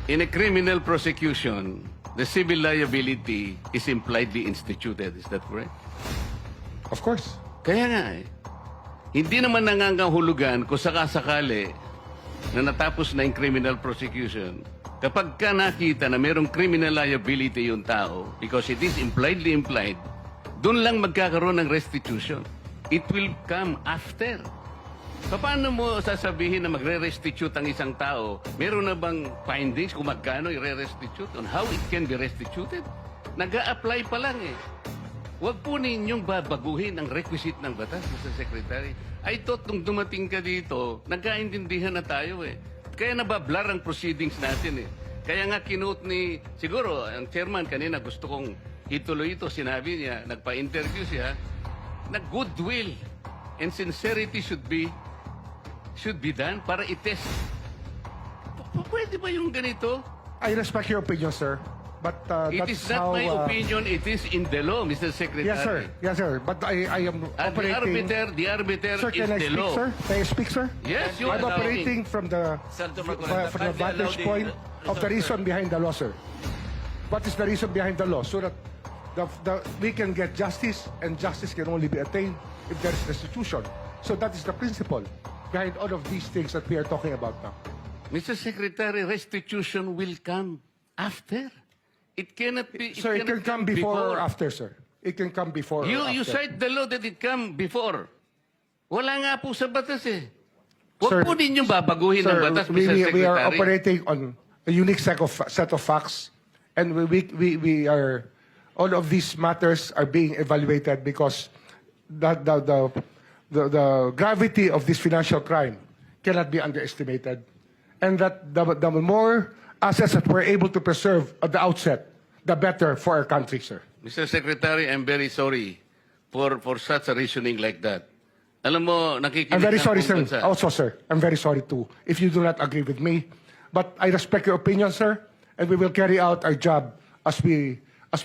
In a criminal prosecution, the civil liability is impliedly instituted. Is that correct? Of course. Kaya nga eh. Hindi naman nangangahulugan kung sakasakali na natapos na yung criminal prosecution. Kapag ka nakita na mayroong criminal liability yung tao, because it is impliedly implied, doon lang magkakaroon ng restitution. It will come after. Paano mo sasabihin na magre-restitute ang isang tao? Meron na bang findings kung magkano i-restitute on how it can be restituted? Nag-a-apply pa lang eh. Huwag po ninyong babaguhin ang requisite ng batas, Mr. Secretary. I thought nung dumating ka dito, nagkaintindihan na tayo eh. Kaya nabablar ang proceedings natin eh. Kaya nga kinote ni, siguro, ang chairman kanina gusto kong ituloy ito, sinabi niya, nagpa-interview siya, na goodwill and sincerity should be done para i-test. Pwede ba yung ganito? I respect your opinion, sir. But It that's is not how, my opinion, it is in the law, Mr. Secretary. Yes, sir. Yes, sir. But I am And operating... the arbiter Sir, is can I the speak, law. sir? Can I speak, sir? Yes, you I'm are operating from the vantage point of the reason behind the law, sir. What is the reason behind the law? So that we can get justice, and justice can only be attained if there is restitution. So that is the principle behind all of these things that we are talking about now. Mr. Secretary, restitution will come after. It cannot be. Sir, it can cannot come before or after, sir. It can come before or You after. cite the law that it come before. Wala nga po sa batas eh. Huwag Sir, po ninyong babaguhin ang batas, Mr. Secretary. we are operating on a unique set of facts, and we are, all of these matters are being evaluated because the gravity of this financial crime cannot be underestimated, and that the more assets that we're able to preserve at the outset, the better for our country, sir. Mr. Secretary, I'm very sorry for such a reasoning like that. Alam mo, nakikinig I'm very ang sorry, buong sir. bansa. Also, sir, I'm very sorry too if you do not agree with me. But I respect your opinion, sir, and we will carry out our job as we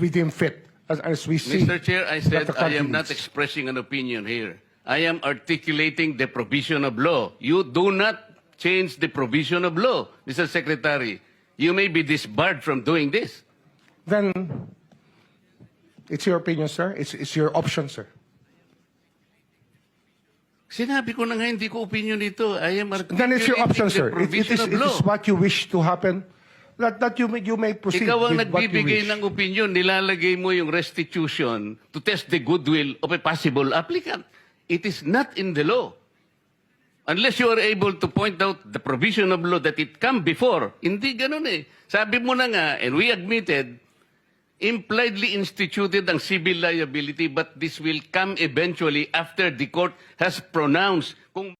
deem fit, as we see. Mr. Chair, I said that the I country am not needs. expressing an opinion here. I am articulating the provision of law. You do not change the provision of law, Mr. Secretary. You may be disbarred from doing this. Then it's your opinion, sir. It's your option, sir. Sinabi ko na nga, hindi ko opinion ito. I am Then it's your option, articulating the sir. provision of It law. is what you wish to happen. That you may proceed Ikaw ang with what you nagbibigay wish. ng opinion, nilalagay mo yung restitution to test the goodwill of a possible applicant. It is not in the law. Unless you are able to point out the provision of law that it come before. Hindi ganun eh. Sabi mo na nga, and we admitted, impliedly instituted ang civil liability, but this will come eventually after the court has pronounced kung